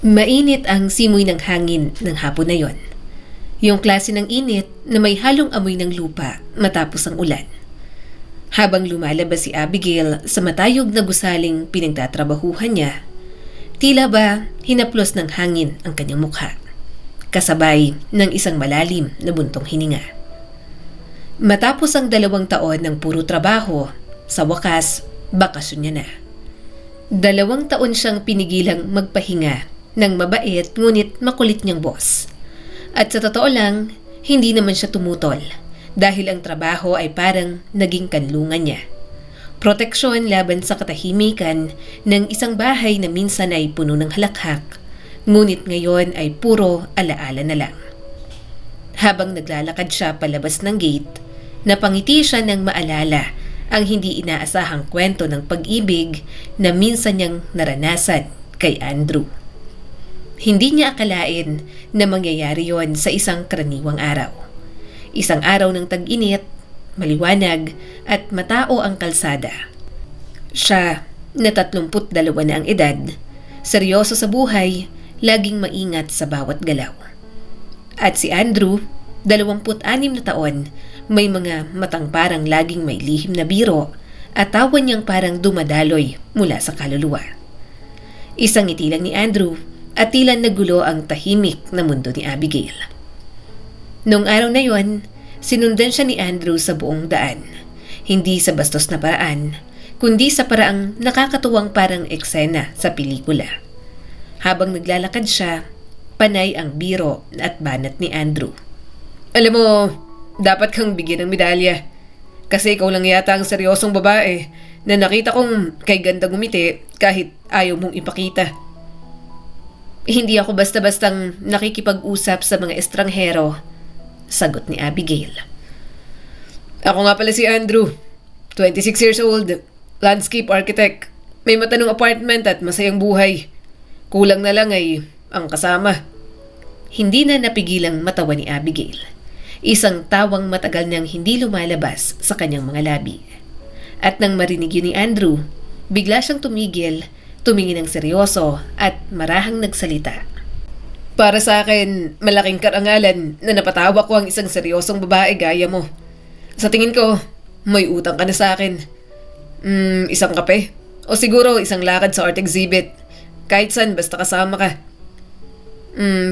Mainit ang simoy ng hangin ng hapon na yon. Yung klase ng init na may halong amoy ng lupa matapos ang ulan. Habang lumalabas si Abigail sa matayog na gusaling pinagtatrabahuhan niya, tila ba hinaplos ng hangin ang kanyang mukha, kasabay ng isang malalim na buntong hininga. Matapos ang 2 taon ng puro trabaho, sa wakas, bakasyon niya na. 2 taon siyang pinigilang magpahinga ng mabait ngunit makulit niyang boss. At sa totoo lang, hindi naman siya tumutol dahil ang trabaho ay parang naging kanlungan niya. Proteksyon laban sa katahimikan ng isang bahay na minsan ay puno ng halakhak, ngunit ngayon ay puro alaala na lang. Habang naglalakad siya palabas ng gate, napangiti siya ng maalala ang hindi inaasahang kwento ng pag-ibig na minsan niyang naranasan kay Andrew. Hindi niya akalain na mangyayari yon sa isang karaniwang araw. Isang araw ng tag-init, maliwanag at matao ang kalsada. Siya, na 32 na ang edad, seryoso sa buhay, laging maingat sa bawat galaw. At si Andrew, 26 na taon, may mga matang parang laging may lihim na biro at tawa niyang parang dumadaloy mula sa kaluluwa. Isang ngiti lang ni Andrew at tila nagulo ang tahimik na mundo ni Abigail. Noong araw na yon, sinundan siya ni Andrew sa buong daan. Hindi sa bastos na paraan, kundi sa paraang nakakatuwang parang eksena sa pelikula. Habang naglalakad siya, panay ang biro at banat ni Andrew. Alam mo, dapat kang bigyan ng medalya. Kasi ikaw lang yata ang seryosong babae na nakita kong kay ganda gumiti kahit ayaw mong ipakita. Hindi ako basta-bastang nakikipag-usap sa mga estranghero, sagot ni Abigail. Ako nga pala si Andrew, 26 years old, landscape architect. May matanong apartment at masayang buhay. Kulang na lang ay ang kasama. Hindi na napigilang matawa ni Abigail. Isang tawang matagal niyang hindi lumalabas sa kanyang mga labi. At nang marinig yun ni Andrew, bigla siyang tumigil, tumingin ng seryoso at marahang nagsalita. Para sa akin, malaking karangalan na napatawa ko ang isang seryosong babae gaya mo. Sa tingin ko, may utang ka na sa akin. Isang kape? O siguro isang lakad sa art exhibit. Kahit saan, basta kasama ka.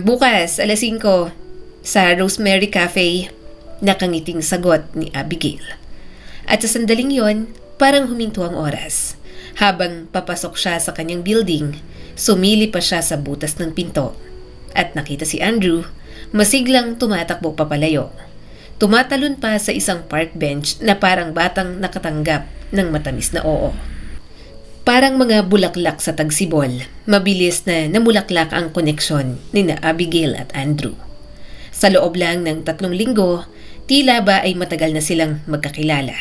Bukas, 5:00, sa Rosemary Cafe, nakangiting sagot ni Abigail. At sa sandaling yon, parang huminto ang oras. Habang papasok siya sa kanyang building, sumili pa siya sa butas ng pinto. At nakita si Andrew, masiglang tumatakbo papalayo. Tumatalon pa sa isang park bench na parang batang nakatanggap ng matamis na oo. Parang mga bulaklak sa tagsibol, mabilis na namulaklak ang koneksyon ni na Abigail at Andrew. Sa loob lang ng 3 linggo, tila ba ay matagal na silang magkakilala.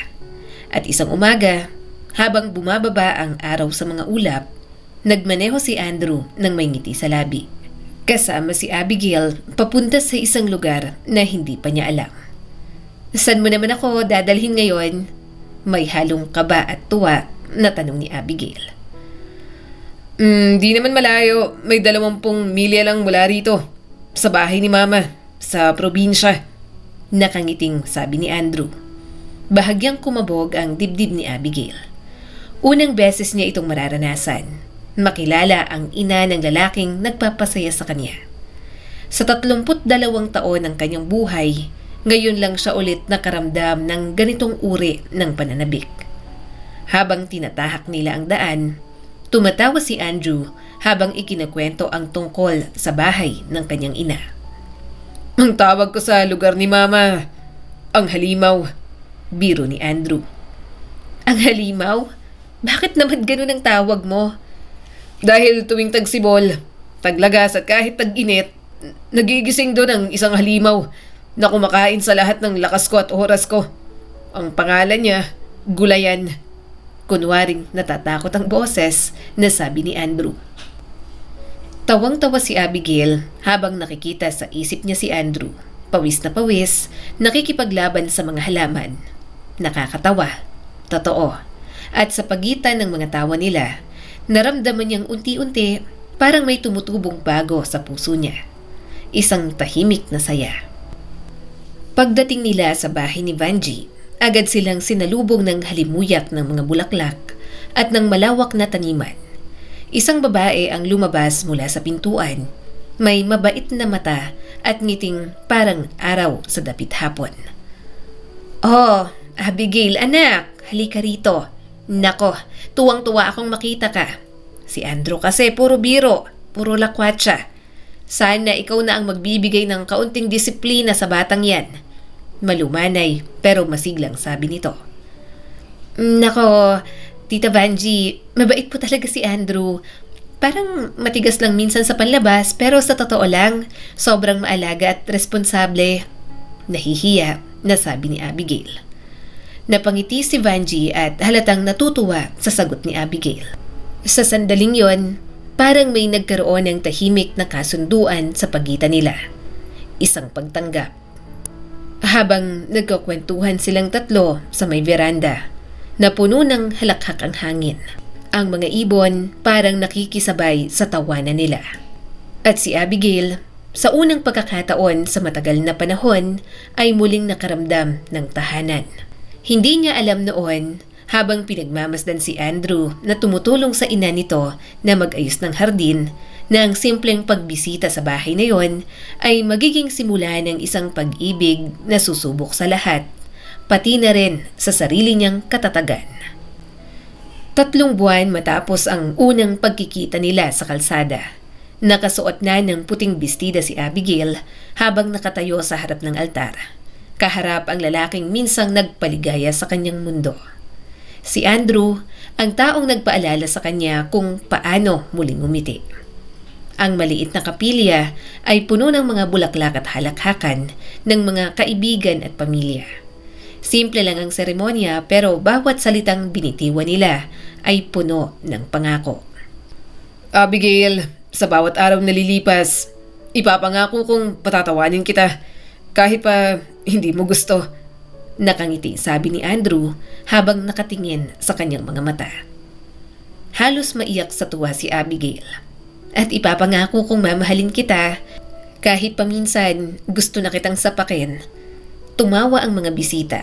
At isang umaga, habang bumababa ang araw sa mga ulap, nagmaneho si Andrew ng may ngiti sa labi. Kasama si Abigail papunta sa isang lugar na hindi pa niya alam. Saan mo naman ako dadalhin ngayon? May halong kaba at tuwa na tanong ni Abigail. Di naman malayo. May 20 milya lang mula rito. Sa bahay ni Mama, sa probinsya. Nakangiting sabi ni Andrew. Bahagyang kumabog ang dibdib ni Abigail. Unang beses niya itong mararanasan. Makilala ang ina ng lalaking nagpapasaya sa kanya. Sa 32 taon ng kanyang buhay, ngayon lang siya ulit nakaramdam ng ganitong uri ng pananabik. Habang tinatahak nila ang daan, tumatawa si Andrew habang ikinakwento ang tungkol sa bahay ng kanyang ina. Ang tawag ko sa lugar ni Mama, ang Halimaw, biro ni Andrew. Ang Halimaw? Bakit naman ganun ang tawag mo? Dahil tuwing tagsibol, taglagas at kahit tag-init, nagigising doon ang isang halimaw na kumakain sa lahat ng lakas ko at oras ko. Ang pangalan niya, Gulayan. Kunwaring natatakot ang boses na sabi ni Andrew. Tawang-tawa si Abigail habang nakikita sa isip niya si Andrew. Pawis na pawis, nakikipaglaban sa mga halaman. Nakakatawa. Totoo. At sa pagitan ng mga tawa nila, naramdaman niyang unti-unti parang may tumutubong bago sa puso niya. Isang tahimik na saya. Pagdating nila sa bahay ni Vanji, agad silang sinalubong ng halimuyak ng mga bulaklak at ng malawak na taniman. Isang babae ang lumabas mula sa pintuan. May mabait na mata at ngiting parang araw sa dapit hapon. "Oh, Abigail anak, halika rito. Nako, tuwang-tuwa akong makita ka. Si Andrew kasi puro biro, puro lakwatsa. Sana ikaw na ang magbibigay ng kaunting disiplina sa batang yan." Malumanay pero masiglang sabi nito. "Nako, Tita Vanji, mabait po talaga si Andrew. Parang matigas lang minsan sa panlabas pero sa totoo lang, sobrang maalaga at responsable." Nahihiya na sabi ni Abigail. Napangiti si Vanji at halatang natutuwa sa sagot ni Abigail. Sa sandaling yon, parang may nagkaroon ng tahimik na kasunduan sa pagitan nila. Isang pagtanggap. Habang nagkukwentuhan silang tatlo sa may veranda, na puno ng halakhak ang hangin. Ang mga ibon parang nakikisabay sa tawanan nila. At si Abigail, sa unang pagkakataon sa matagal na panahon, ay muling nakaramdam ng tahanan. Hindi niya alam noon, habang pinagmamasdan si Andrew na tumutulong sa ina nito na mag-ayos ng hardin, na ang simpleng pagbisita sa bahay na yon ay magiging simula ng isang pag-ibig na susubok sa lahat, pati na rin sa sarili niyang katatagan. 3 buwan matapos ang unang pagkikita nila sa kalsada, nakasuot na ng puting bestida si Abigail habang nakatayo sa harap ng altar. Kaharap ang lalaking minsang nagpaligaya sa kanyang mundo. Si Andrew, ang taong nagpaalala sa kanya kung paano muling umiti. Ang maliit na kapilya ay puno ng mga bulaklak at halakhakan ng mga kaibigan at pamilya. Simple lang ang seremonya pero bawat salitang binitiwan nila ay puno ng pangako. "Abigail, sa bawat araw na lilipas, ipapangako kong patatawanin kita kahit pa hindi mo gusto." Nakangiti sabi ni Andrew habang nakatingin sa kanyang mga mata. Halos maiyak sa tuwa si Abigail. "At ipapangako kong mamahalin kita kahit paminsan gusto na kitang sapakin." Tumawa ang mga bisita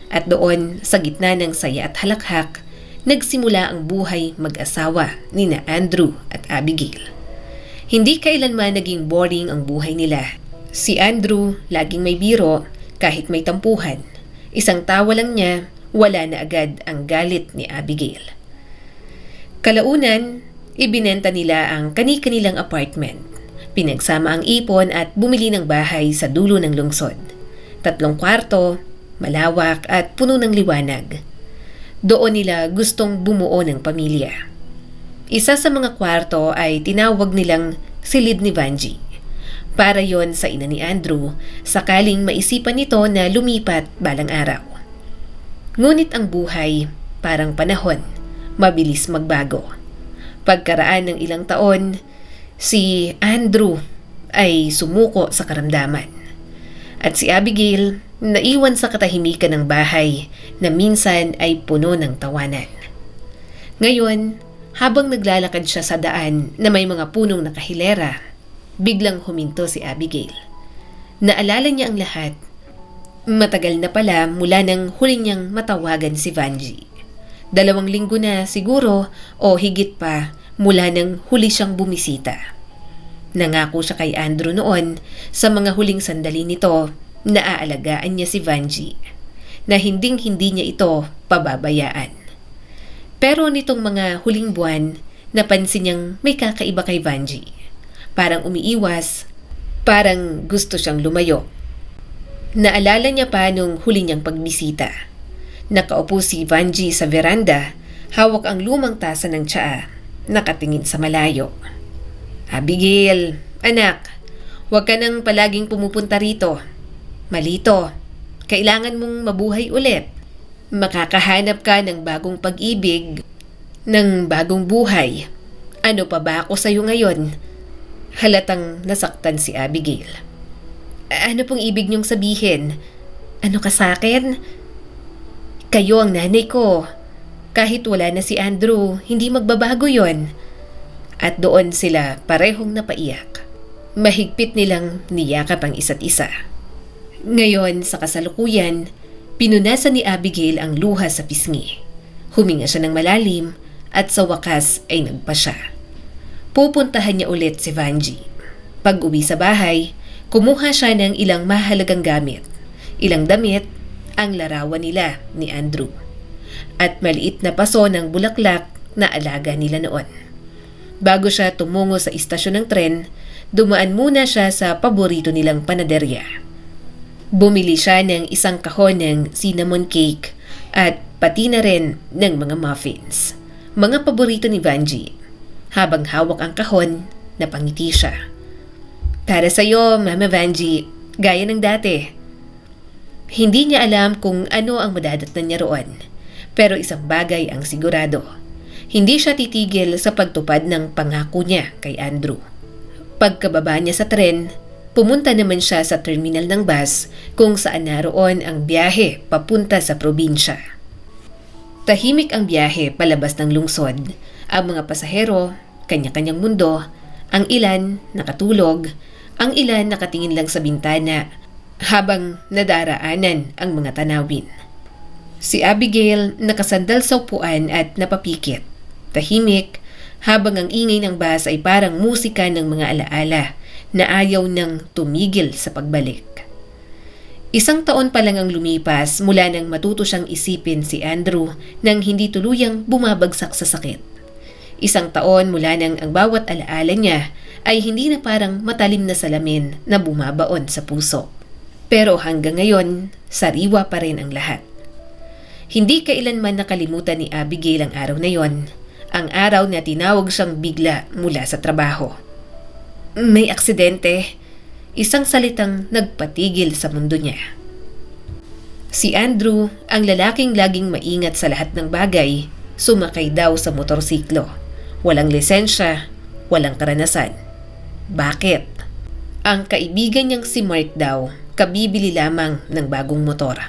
at doon sa gitna ng saya at halakhak, nagsimula ang buhay mag-asawa ni na Andrew at Abigail. Hindi kailanman naging boring ang buhay nila. Si Andrew laging may biro kahit may tampuhan. Isang tawa lang niya, wala na agad ang galit ni Abigail. Kalaunan, ibinenta nila ang kani-kanilang apartment. Pinagsama ang ipon at bumili ng bahay sa dulo ng lungsod. 3 kwarto, malawak at puno ng liwanag. Doon nila gustong bumuo ng pamilya. Isa sa mga kwarto ay tinawag nilang silid ni Vanji. Para yon sa ina ni Andrew, sakaling maisipan nito na lumipat balang araw. Ngunit ang buhay, parang panahon, mabilis magbago. Pagkaraan ng ilang taon, si Andrew ay sumuko sa karamdaman. At si Abigail, naiwan sa katahimikan ng bahay na minsan ay puno ng tawanan. Ngayon, habang naglalakad siya sa daan na may mga punong nakahilera, biglang huminto si Abigail. Naalala niya ang lahat. Matagal na pala mula nang huli niyang matawagan si Vanji. 2 linggo na siguro o higit pa mula nang huli siyang bumisita. Nangako siya kay Andrew noon sa mga huling sandali nito na aalagaan niya si Vanji, na hinding-hindi niya ito pababayaan. Pero nitong mga huling buwan, napansin niyang may kakaiba kay Vanji. Parang umiiwas, parang gusto siyang lumayo. Naalala niya pa nung huli niyang pagbisita. Nakaupo si Vanji sa veranda, hawak ang lumang tasa ng tsaa, nakatingin sa malayo. "Abigail, anak, huwag ka nang palaging pumupunta rito. Malito, kailangan mong mabuhay ulit. Makakahanap ka ng bagong pag-ibig, ng bagong buhay. Ano pa ba ako sa'yo ngayon?" Halatang nasaktan si Abigail. "Ano pong ibig niyong sabihin? Ano ka sa'kin?" "Kayo ang nanay ko. Kahit wala na si Andrew, hindi magbabago yon." At doon sila parehong napaiyak. Mahigpit nilang niyakap ang isa't isa. Ngayon sa kasalukuyan, pinunasan ni Abigail ang luha sa pisngi. Huminga siya ng malalim at sa wakas ay nagpasya. Pupuntahan niya ulit si Vanji. Pag-uwi sa bahay, kumuha siya ng ilang mahalagang gamit. Ilang damit, ang larawan nila ni Andrew. At maliit na paso ng bulaklak na alaga nila noon. Bago siya tumungo sa istasyon ng tren, dumaan muna siya sa paborito nilang panaderya. Bumili siya ng isang kahon ng cinnamon cake at pati na rin ng mga muffins. Mga paborito ni Vanji. Habang hawak ang kahon, napangiti siya. Para sa'yo, Mama Vanji, gaya ng dati. Hindi niya alam kung ano ang madadatnan niya roon. Pero isang bagay ang sigurado. Hindi siya titigil sa pagtupad ng pangako niya kay Andrew. Pagkababa niya sa tren, pumunta naman siya sa terminal ng bus kung saan naroon ang biyahe papunta sa probinsya. Tahimik ang biyahe palabas ng lungsod. Ang mga pasahero, kanya-kanyang mundo, ang ilan nakatulog, ang ilan nakatingin lang sa bintana habang nadaraanan ang mga tanawin. Si Abigail nakasandal sa upuan at napapikit. Tahimik, habang ang ingay ng bus ay parang musika ng mga alaala na ayaw nang tumigil sa pagbalik. 1 taon pa lang ang lumipas mula nang matuto siyang isipin si Andrew nang hindi tuluyang bumabagsak sa sakit. 1 taon mula nang ang bawat alaala niya ay hindi na parang matalim na salamin na bumabaon sa puso. Pero hanggang ngayon, sariwa pa rin ang lahat. Hindi kailanman nakalimutan ni Abigail ang araw na yon. Ang araw na tinawag siyang bigla mula sa trabaho. May aksidente. Isang salitang nagpatigil sa mundo niya. Si Andrew, ang lalaking laging maingat sa lahat ng bagay, sumakay daw sa motorsiklo. Walang lisensya, walang karanasan. Bakit? Ang kaibigan niyang si Mark daw, kabibili lamang ng bagong motor.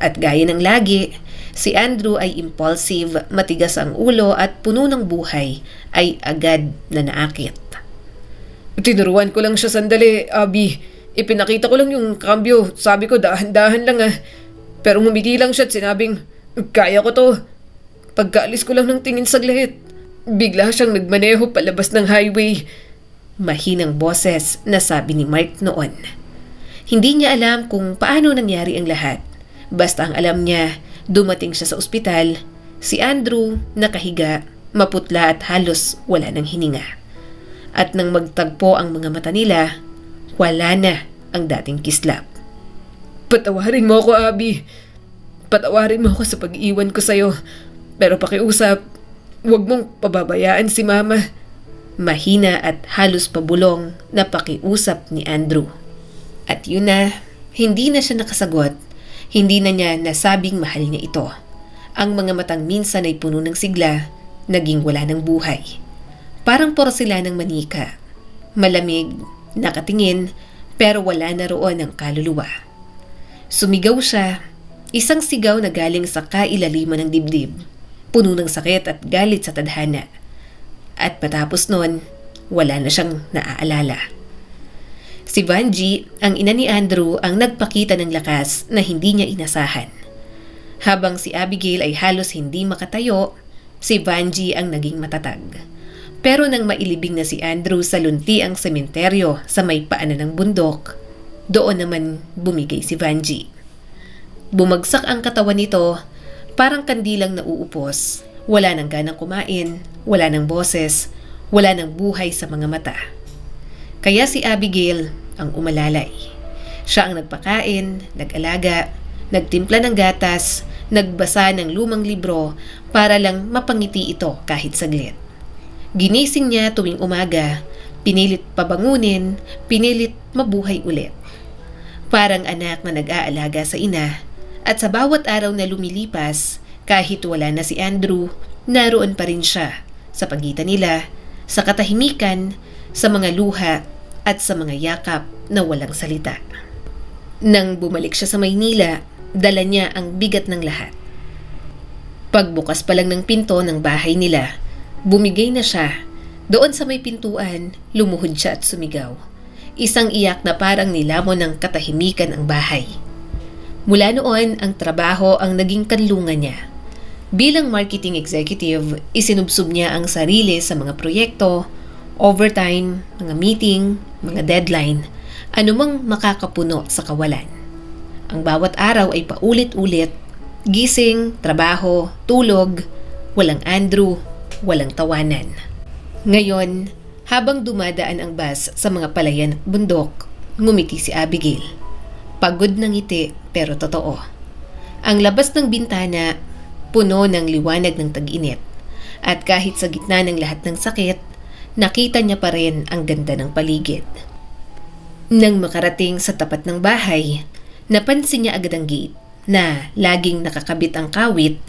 At gaya ng lagi, si Andrew ay impulsive, matigas ang ulo at puno ng buhay ay agad na naakit. Tinuruan ko lang siya sandali, Abby. Ipinakita ko lang yung kambyo. Sabi ko dahan-dahan lang Pero humiti lang siya at sinabing, kaya ko to. Pagkaalis ko lang ng tingin saglit, bigla siyang nagmaneho palabas ng highway. Mahinang boses na sabi ni Mark noon. Hindi niya alam kung paano nangyari ang lahat. Basta ang alam niya, dumating siya sa ospital, si Andrew nakahiga, maputla at halos wala ng hininga. At nang magtagpo ang mga mata nila, wala na ang dating kislap. Patawarin mo ako, Abby. Patawarin mo ako sa pag-iwan ko sa'yo. Pero pakiusap, huwag mong pababayaan si Mama. Mahina at halos pabulong na pakiusap ni Andrew. At yun na, hindi na siya nakasagot. Hindi na niya nasabing mahal niya ito. Ang mga matang minsan ay puno ng sigla, naging wala ng buhay. Parang porselanang manika. Malamig, nakatingin, pero wala na roon ang kaluluwa. Sumigaw siya, isang sigaw na galing sa kailaliman ng dibdib, puno ng sakit at galit sa tadhana. At patapos nun, wala na siyang naaalala. Si Vanji, ang ina ni Andrew, ang nagpakita ng lakas na hindi niya inasahan. Habang si Abigail ay halos hindi makatayo, si Vanji ang naging matatag. Pero nang mailibing na si Andrew sa lunti ang sementeryo sa may paanan ng bundok, doon naman bumigay si Vanji. Bumagsak ang katawan nito, parang kandilang nauupos. Wala nang ganang kumain, wala nang boses, wala nang buhay sa mga mata. Kaya si Abigail ang umalalay. Siya ang nagpakain, nag-alaga, nagtimpla ng gatas, nagbasa ng lumang libro para lang mapangiti ito kahit saglit. Ginising niya tuwing umaga, pinilit pabangunin, pinilit mabuhay ulit. Parang anak na nag-aalaga sa ina, at sa bawat araw na lumilipas, kahit wala na si Andrew, naroon pa rin siya sa pagitan nila, sa katahimikan, sa mga luha at sa mga yakap na walang salita. Nang bumalik siya sa Maynila, dala niya ang bigat ng lahat. Pagbukas pa lang ng pinto ng bahay nila, bumigay na siya Doon sa may pintuan, lumuhod siya at sumigaw. Isang iyak na parang nilamon ng katahimikan ang bahay. Mula noon, ang trabaho ang naging kanlungan niya. Bilang marketing executive, isinubsob niya ang sarili sa mga proyekto, overtime, mga meeting, mga deadline, anumang makakapuno sa kawalan. Ang bawat araw ay paulit-ulit, gising, trabaho, tulog, walang Andrew, walang tawanan. Ngayon, habang dumadaan ang bus sa mga palayan at bundok, ngumiti si Abigail. Pagod ng ngiti pero totoo. Ang labas ng bintana, puno ng liwanag ng tag-init. At kahit sa gitna ng lahat ng sakit, nakita niya pa rin ang ganda ng paligid. Nang makarating sa tapat ng bahay, napansin niya agad ang gate na laging nakakabit ang kawit,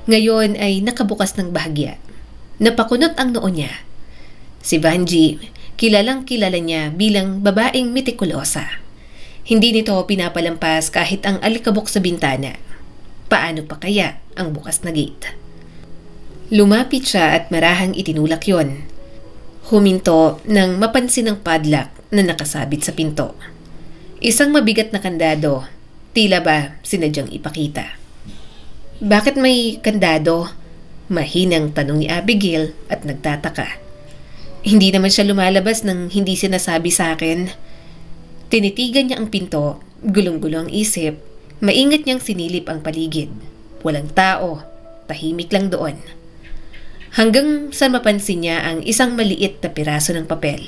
ngayon ay nakabukas ng bahagya. Napakunot ang noo niya. Si Vanji, kilalang kilala niya bilang babaeng mitikulosa. Hindi nito pinapalampas kahit ang alikabok sa bintana. Paano pa kaya ang bukas na gate? Lumapit siya at marahang itinulak yon. Huminto nang mapansin ang padlock na nakasabit sa pinto. Isang mabigat na kandado, tila ba sinadyang ipakita. Bakit may kandado? Mahinang tanong ni Abigail at nagtataka. Hindi naman siya lumalabas nang hindi sinasabi sa akin. Tinitigan niya ang pinto, gulong-gulo ang isip, maingat niyang sinilip ang paligid. Walang tao, tahimik lang doon. Hanggang sa mapansin niya ang isang maliit na piraso ng papel.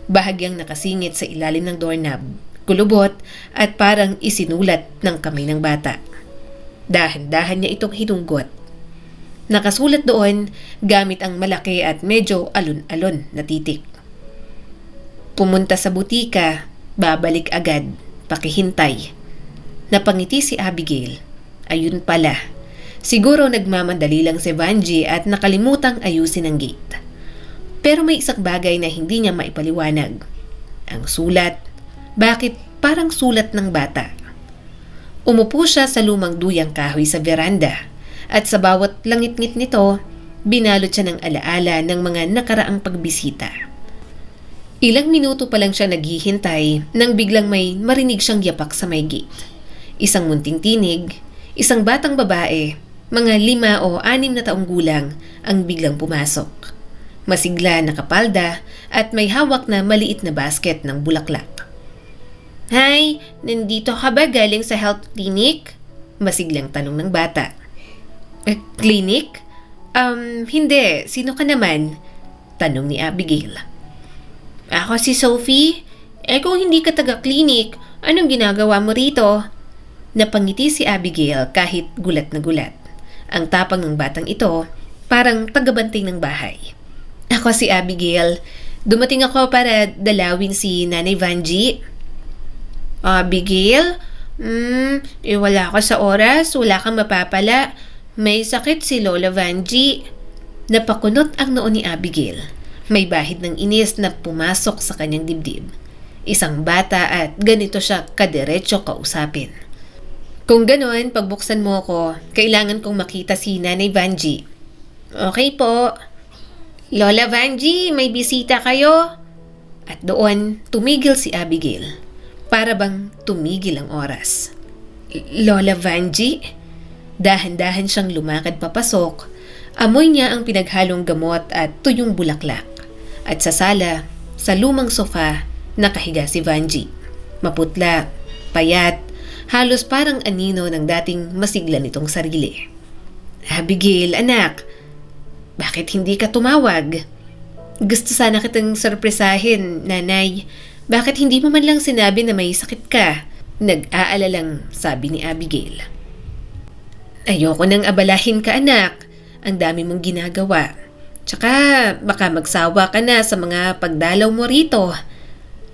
Bahagyang nakasingit sa ilalim ng doorknob, kulubot at parang isinulat ng kamay ng bata. Dahan-dahan niya itong hinunggot. Nakasulat doon gamit ang malaki at medyo alon-alon na titik. Pumunta sa butika, babalik agad, pakihintay. Napangiti si Abigail. Ayun pala. Siguro nagmamandali lang si Vanji at nakalimutang ayusin ang gate. Pero may isang bagay na hindi niya maipaliwanag. Ang sulat. Bakit parang sulat ng bata? Umupo siya sa lumang duyang kahoy sa veranda. At sa bawat langit-ngit nito, binalot siya ng alaala ng mga nakaraang pagbisita. Ilang minuto pa lang siya naghihintay nang biglang may marinig siyang yapak sa may gate. Isang munting tinig, isang batang babae, mga 5 o 6 na taong gulang ang biglang pumasok. Masigla na kapalda at may hawak na maliit na basket ng bulaklak. "Hi, nandito ka ba galing sa health clinic?" Masiglang tanong ng bata. Clinic? Hindi. Sino ka naman? Tanong ni Abigail. "Ako si Sophie. Kung hindi ka taga-clinic, anong ginagawa mo rito?" Napangiti si Abigail kahit gulat na gulat. Ang tapang ng batang ito, parang tagabantay ng bahay. "Ako si Abigail. Dumating ako para dalawin si Nanay Vanji." "Abigail? Wala ka sa oras, wala kang mapapala. May sakit si Lola Vanji." Napakunot ang noo ni Abigail. May bahid ng inis na pumasok sa kanyang dibdib. Isang bata at ganito siya kadiretso kausapin. "Kung gano'n, pagbuksan mo ako, kailangan kong makita si Nanay Vanji." "Okay po." "Lola Vanji, may bisita kayo." At doon, tumigil si Abigail. Para bang tumigil ang oras. "Lola Vanji?" Dahan-dahan siyang lumakad papasok. Amoy niya ang pinaghalong gamot at tuyong bulaklak. At sa sala, sa lumang sofa, nakahiga si Vanji. Maputla, payat, halos parang anino ng dating masigla nitong sarili. "Abigail, anak, bakit hindi ka tumawag? Gusto sana kitang sorpresahin, nanay. Bakit hindi mo man lang sinabi na may sakit ka?" Nag-aalalang sabi ni Abigail. "Ayoko nang abalahin ka, anak. Ang dami mong ginagawa. Tsaka baka magsawa ka na sa mga pagdalaw mo rito."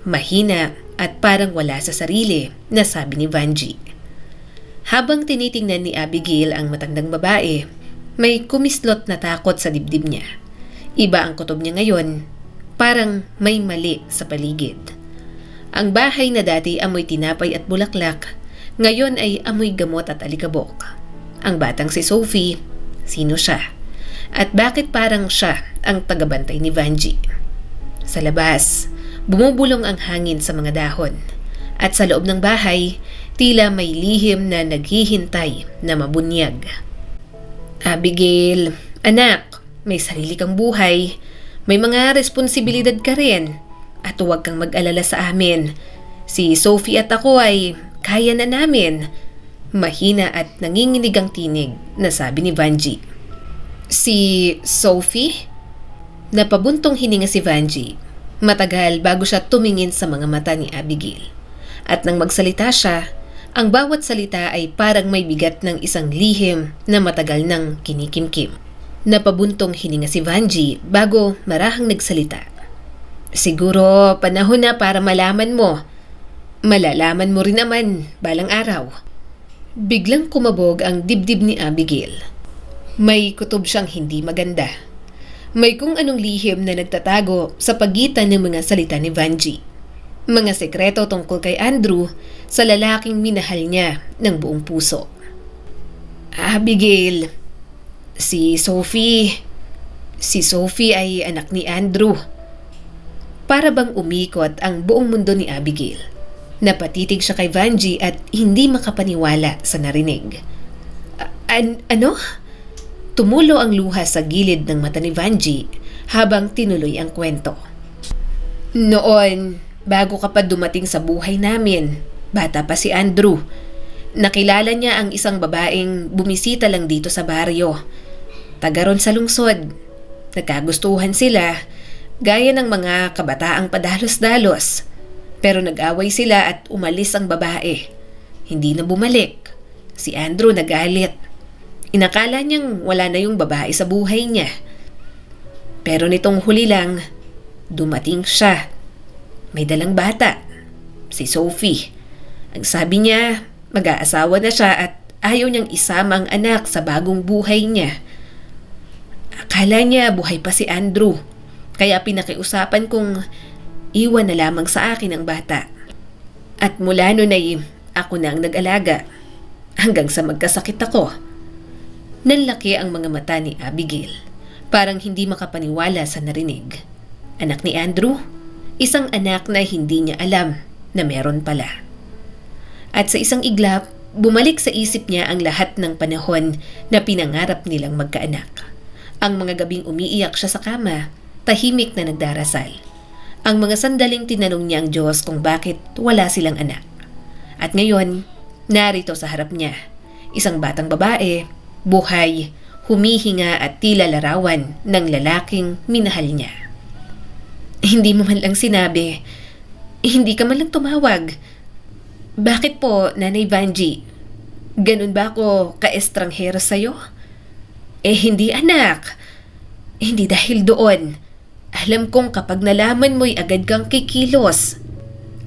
Mahina at parang wala sa sarili na sabi ni Vanji. Habang tinitingnan ni Abigail ang matandang babae, may kumislot na takot sa dibdib niya. Iba ang kutob niya ngayon, parang may mali sa paligid. Ang bahay na dati amoy tinapay at bulaklak, ngayon ay amoy gamot at alikabok. Ang batang si Sophie, sino siya? At bakit parang siya ang tagabantay ni Vanji? Sa labas, bumubulong ang hangin sa mga dahon. At sa loob ng bahay, tila may lihim na naghihintay na mabunyag. Abigail, anak, may sarili kang buhay. May mga responsibilidad ka rin. At huwag kang mag-alala sa amin. Si Sophie at ako ay kaya na namin. Mahina at nanginginig ang tinig na sabi ni Vanji. Si Sophie? Napabuntong hininga si Vanji. Matagal bago siya tumingin sa mga mata ni Abigail. At nang magsalita siya, ang bawat salita ay parang may bigat ng isang lihim na matagal nang kinikimkim. Napabuntong hininga si Vanji bago marahang nagsalita. Siguro panahon na para malaman mo. Malalaman mo rin naman balang araw. Biglang kumabog ang dibdib ni Abigail. May kutob siyang hindi maganda. May kung anong lihim na nagtatago sa pagitan ng mga salita ni Vanji. Mga sekreto tungkol kay Andrew sa lalaking minahal niya ng buong puso. Abigail, si Sophie ay anak ni Andrew. Para bang umikot ang buong mundo ni Abigail. Napatitig siya kay Vanji at hindi makapaniwala sa narinig. Ano? Tumulo ang luha sa gilid ng mata ni Vanji habang tinuloy ang kwento. Noon, bago ka pa dumating sa buhay namin, bata pa si Andrew. Nakilala niya ang isang babaeng bumisita lang dito sa baryo. Taga ron sa lungsod. Nagkagustuhan sila, gaya ng mga kabataang padalos-dalos. Pero nag-away sila at umalis ang babae. Hindi na bumalik. Si Andrew nagalit. Inakala niyang wala na yung babae sa buhay niya. Pero nitong huli lang, dumating siya. May dalang bata. Si Sophie. Ang sabi niya, mag-aasawa na siya at ayaw niyang isama ang anak sa bagong buhay niya. Akala niya buhay pa si Andrew. Kaya pinakiusapan kong iwan na lamang sa akin ang bata. At mula noon ay ako na ang nag-alaga. Hanggang sa magkasakit ako. Nanlaki ang mga mata ni Abigail. Parang hindi makapaniwala sa narinig. Anak ni Andrew? Isang anak na hindi niya alam na meron pala. At sa isang iglap, bumalik sa isip niya ang lahat ng panahon na pinangarap nilang magkaanak. Ang mga gabing umiiyak siya sa kama, tahimik na nagdarasal. Ang mga sandaling tinanong niya ang Diyos kung bakit wala silang anak. At ngayon, narito sa harap niya, isang batang babae, buhay, humihinga at tila larawan ng lalaking minahal niya. Hindi mo man lang sinabi, hindi ka man lang tumawag. Bakit po, Nanay Vanji? Ganun ba ako ka-estranghero sa'yo? Hindi anak. Hindi dahil doon. Alam kong kapag nalaman mo'y agad kang kikilos.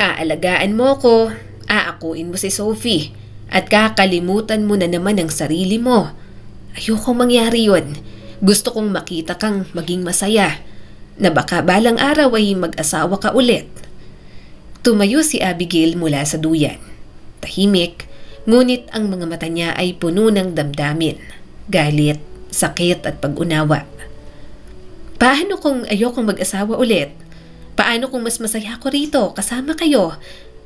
Aalagaan mo ko, aakuin mo si Sophie, at kakalimutan mo na naman ang sarili mo. Ayokong mangyari yun. Gusto kong makita kang maging masaya, na baka balang araw ay mag-asawa ka ulit. Tumayo si Abigail mula sa duyan. Tahimik, ngunit ang mga mata niya ay puno ng damdamin, galit, sakit at pag-unawa. Paano kung ayokong mag-asawa ulit? Paano kung mas masaya ako rito, kasama kayo?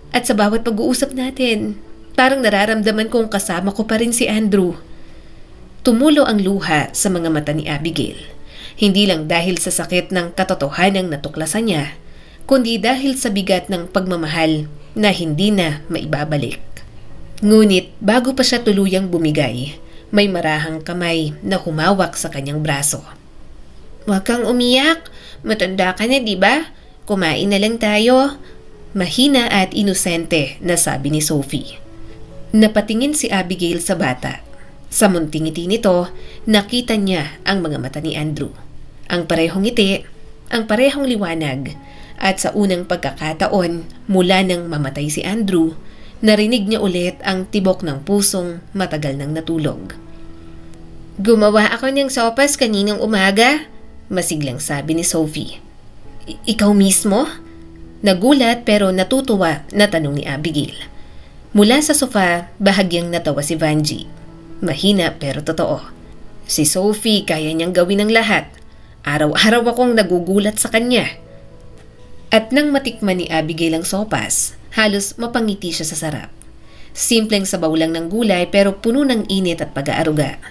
At sa bawat pag-uusap natin, parang nararamdaman kong kasama ko pa rin si Andrew. Tumulo ang luha sa mga mata ni Abigail. Hindi lang dahil sa sakit ng katotohanang natuklasan niya, kundi dahil sa bigat ng pagmamahal na hindi na maibabalik. Ngunit bago pa siya tuluyang bumigay, may marahang kamay na humawak sa kanyang braso. Huwag kang umiyak. Matanda ka na, di ba? Kumain na lang tayo. Mahina at inosente na sabi ni Sophie. Napatingin si Abigail sa bata. Sa munting ngiti nito, nakita niya ang mga mata ni Andrew. Ang parehong ngiti, ang parehong liwanag, at sa unang pagkakataon mula nang mamatay si Andrew, narinig niya ulit ang tibok ng pusong matagal nang natulog. Gumawa ako ng sopas kaninang umaga, masiglang sabi ni Sophie. Ikaw mismo? Nagulat pero natutuwa na tanong ni Abigail. Mula sa sofa, bahagyang natawa si Vanji. Mahina pero totoo. Si Sophie kaya niyang gawin ang lahat. Araw-araw akong nagugulat sa kanya. At nang matikman ni Abigail ang sopas, halos mapangiti siya sa sarap. Simpleng sabaw lang ng gulay pero puno ng init at pag-aaruga.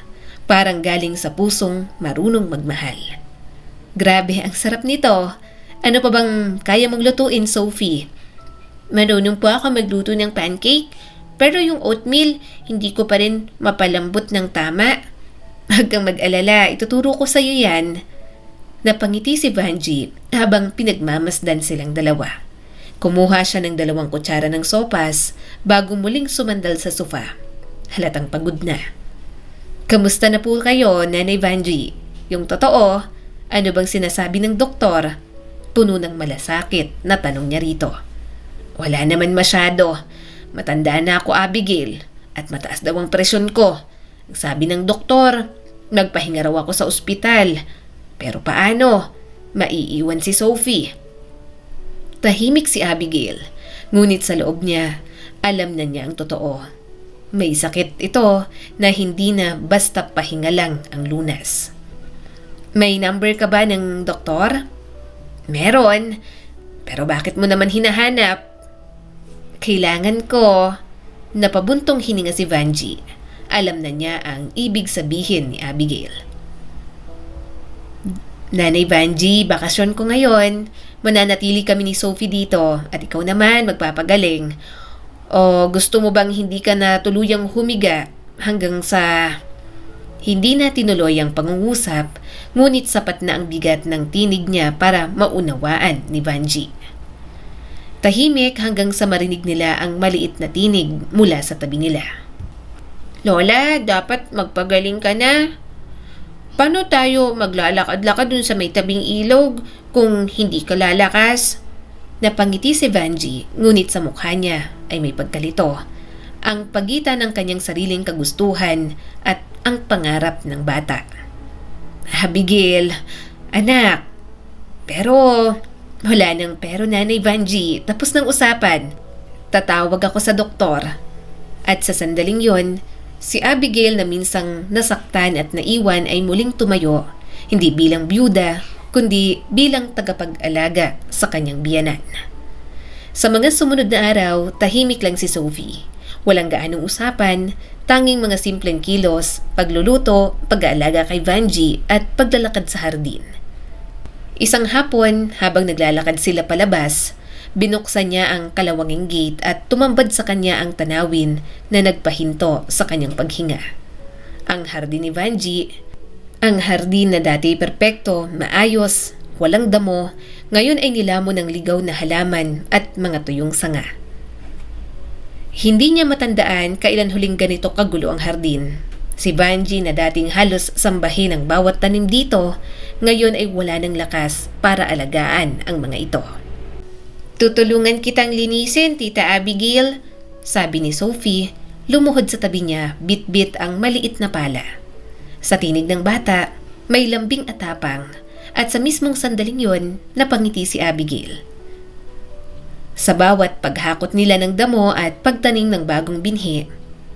Parang galing sa pusong marunong magmahal. Grabe, ang sarap nito. Ano pa bang kaya mong lutuin, Sophie? Marunong po ako magluto ng pancake, pero yung oatmeal, hindi ko pa rin mapalambot ng tama. Huwag kang mag-alala, ituturo ko sa'yo yan. Napangiti si Vanjie habang pinagmamasdan silang dalawa. Kumuha siya ng 2 kutsara ng sopas bago muling sumandal sa sofa. Halatang pagod na. Kamusta na po kayo, Nanay Vanjie? Yung totoo, ano bang sinasabi ng doktor? Puno ng malasakit na tanong niya rito. Wala naman masyado. Matanda na ako, Abigail, at mataas daw ang presyon ko. Ang sabi ng doktor, nagpahinga raw ako sa ospital. Pero paano? Maiiwan si Sophie. Tahimik si Abigail, ngunit sa loob niya, alam na niya ang totoo. May sakit ito na hindi na basta pahinga lang ang lunas. May number ka ba ng doktor? Meron. Pero bakit mo naman hinahanap? Kailangan ko. Napabuntong hininga si Vanjie. Alam na niya ang ibig sabihin ni Abigail. Nanay Vanjie, bakasyon ko ngayon. Mananatili kami ni Sophie dito at ikaw naman magpapagaling. O gusto mo bang hindi ka na tuluyang humiga hanggang sa... Hindi na tinuloy ang pangungusap, ngunit sapat na ang bigat ng tinig niya para maunawaan ni Vanjie. Tahimik hanggang sa marinig nila ang maliit na tinig mula sa tabi nila. Lola, dapat magpagaling ka na. Paano tayo maglalakad-lakad dun sa may tabing ilog kung hindi ka lalakas? Napangiti si Vanjie, ngunit sa mukha niya ay may pagkalito. Ang pagitan ng kanyang sariling kagustuhan at ang pangarap ng bata. Abigail, anak. Pero, wala nang pero, Nanay Vanjie. Tapos ng usapan. Tatawag ako sa doktor. At sa sandaling yon, si Abigail na minsang nasaktan at naiwan ay muling tumayo, hindi bilang byuda, kundi bilang tagapag-alaga sa kanyang biyanan. Sa mga sumunod na araw, tahimik lang si Sophie. Walang gaanong usapan, tanging mga simpleng kilos, pagluluto, pag-aalaga kay Vanjie at paglalakad sa hardin. Isang hapon, habang naglalakad sila palabas, binuksan niya ang kalawanging gate at tumambad sa kanya ang tanawin na nagpahinto sa kanyang paghinga. Ang hardin ni Vanjie, ang hardin na dati perpekto, maayos, walang damo, ngayon ay nilamon ng ligaw na halaman at mga tuyong sanga. Hindi niya matandaan kailan huling ganito kagulo ang hardin. Si Vanjie na dating halos sambahin ang bawat tanim dito, ngayon ay wala ng lakas para alagaan ang mga ito. Tutulungan kitang linisin, Tita Abigail, sabi ni Sophie, lumuhod sa tabi niya, bit-bit ang maliit na pala. Sa tinig ng bata, may lambing at tapang, at sa mismong sandaling yon, napangiti si Abigail. Sa bawat paghakot nila ng damo at pagtanim ng bagong binhi,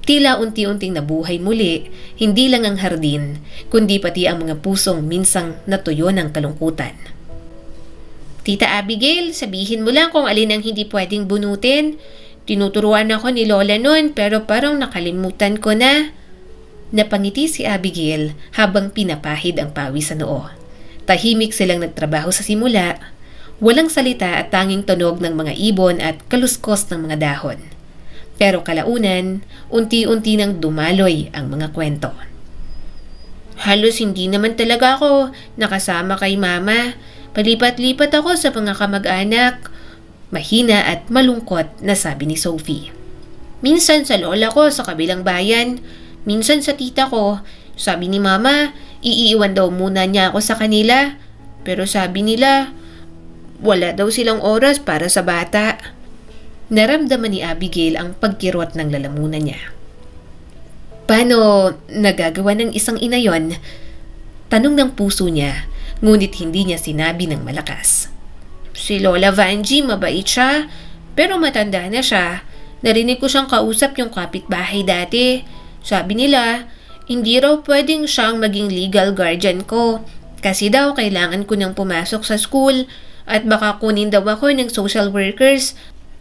tila unti-unting nabuhay muli, hindi lang ang hardin, kundi pati ang mga pusong minsang natuyo ng kalungkutan. Tita Abigail, sabihin mo lang kung alin ang hindi pwedeng bunutin. Tinuturuan ako ni Lola noon pero parang nakalimutan ko na. Napangiti si Abigail habang pinapahid ang pawis sa noo. Tahimik silang nagtrabaho sa simula. Walang salita at tanging tunog ng mga ibon at kaluskos ng mga dahon. Pero kalaunan, unti-unti nang dumaloy ang mga kwento. Halos hindi naman talaga ako nakasama kay Mama. Palipat-lipat ako sa mga kamag-anak. Mahina at malungkot na sabi ni Sophie. Minsan sa lola ko sa kabilang bayan, minsan sa tita ko. Sabi ni Mama, iiwan daw muna niya ako sa kanila. Pero sabi nila, wala daw silang oras para sa bata. Naramdaman ni Abigail ang pagkirot ng lalamunan niya. Paano nagagawa ng isang ina yon? Tanong ng puso niya, ngunit hindi niya sinabi ng malakas. Si Lola Vanjie, mabait siya, pero matanda na siya. Narinig ko siyang kausap yung kapitbahay dati. Sabi nila, hindi raw pwedeng siyang maging legal guardian ko. Kasi daw kailangan ko nang pumasok sa school At baka kunin daw ako ng social workers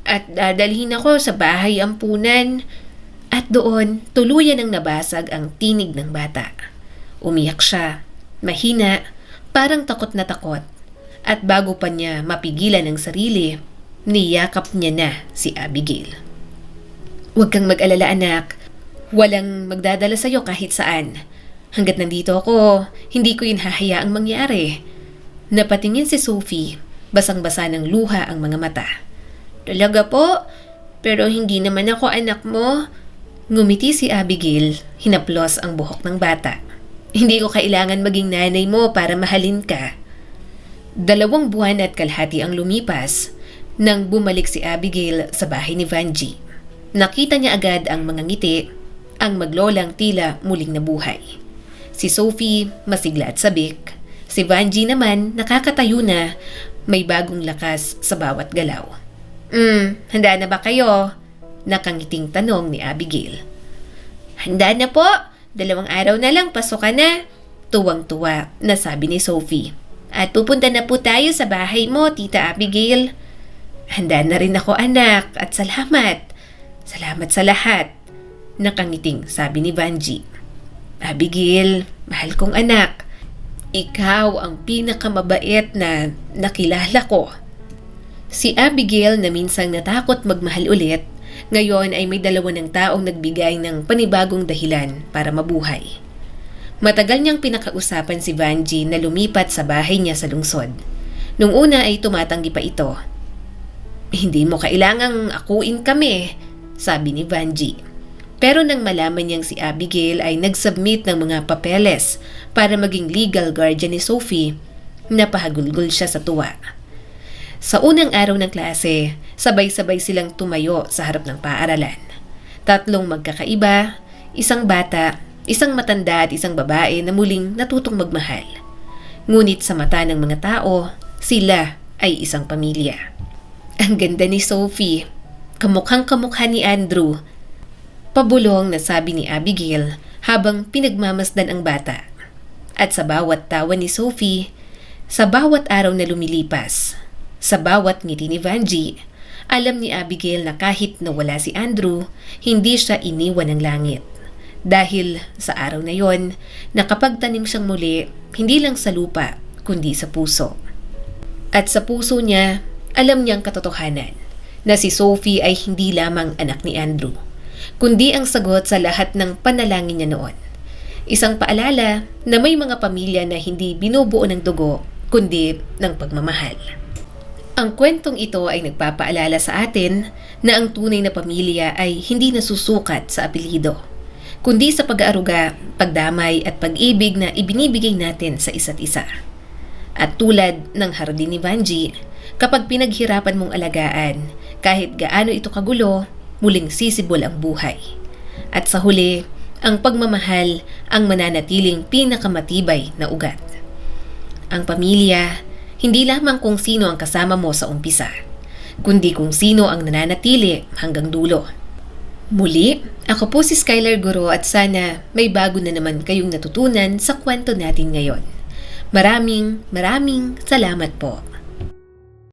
at dadalhin ako sa bahay ampunan. At doon, tuluyan ang nabasag ang tinig ng bata. Umiyak siya, mahina, parang takot na takot. At bago pa niya mapigilan ang sarili, niyakap niya na si Abigail. Huwag kang mag-alala anak, walang magdadala sa'yo kahit saan. Hanggat nandito ako, hindi ko yun hahayaang mangyari. Napatingin si Sophie, basang-basa ng luha ang mga mata. Talaga po? Pero hindi naman ako anak mo. Ngumiti si Abigail, hinaplos ang buhok ng bata. Hindi ko kailangan maging nanay mo para mahalin ka. 2 buwan at kalahati ang lumipas nang bumalik si Abigail sa bahay ni Vanjie. Nakita niya agad ang mga ngiti, ang maglolang tila muling nabuhay. Si Sophie masigla at sabik. Si Vanjie naman nakakatayo na, may bagong lakas sa bawat galaw. Handa na ba kayo? Nakangiting tanong ni Abigail. Handa na po. 2 araw na lang pasok ka na. Tuwang-tuwa na sabi ni Sophie. At pupunta na po tayo sa bahay mo, Tita Abigail. Handa na rin ako anak at salamat. Salamat sa lahat. Nakangiting sabi ni Vanjie. Abigail, mahal kong anak. Ikaw ang pinakamabait na nakilala ko. Si Abigail na minsang natakot magmahal ulit, ngayon ay may 2 ng taong nagbigay ng panibagong dahilan para mabuhay. Matagal niyang pinakausapan si Vanjie na lumipat sa bahay niya sa lungsod. Nung una ay tumatanggi pa ito. Hindi mo kailangang akuin kami, sabi ni Vanjie. Pero nang malaman niyang si Abigail ay nag-submit ng mga papeles para maging legal guardian ni Sophie, napahagulgol siya sa tuwa. Sa unang araw ng klase, sabay-sabay silang tumayo sa harap ng paaralan. 3 magkakaiba, 1 bata, 1 matanda at 1 babae na muling natutong magmahal. Ngunit sa mata ng mga tao, sila ay isang pamilya. Ang ganda ni Sophie, kamukhang-kamukha ni Andrew. Pabulong na sabi ni Abigail habang pinagmamasdan ang bata. At sa bawat tawa ni Sophie, sa bawat araw na lumilipas, sa bawat ngiti ni Vanjie, alam ni Abigail na kahit nawala si Andrew, hindi siya iniwan ng langit. Dahil sa araw na yon, nakapagtanim siyang muli, hindi lang sa lupa, kundi sa puso. At sa puso niya, alam niyang katotohanan na si Sophie ay hindi lamang anak ni Andrew, kundi ang sagot sa lahat ng panalangin niya noon. Isang paalala na may mga pamilya na hindi binubuo ng dugo, kundi ng pagmamahal. Ang kwentong ito ay nagpapaalala sa atin na ang tunay na pamilya ay hindi nasusukat sa apelyido, kundi sa pag-aaruga, pagdamay at pag-ibig na ibinibigay natin sa isa't isa. At tulad ng hardin ni Vanjie, kapag pinaghirapan mong alagaan, kahit gaano ito kagulo, muling sisibol ang buhay. At sa huli, ang pagmamahal ang mananatiling pinakamatibay na ugat. Ang pamilya, hindi lamang kung sino ang kasama mo sa umpisa, kundi kung sino ang nananatili hanggang dulo. Muli, ako po si Skylar Guro at sana may bago na naman kayong natutunan sa kwento natin ngayon. Maraming salamat po.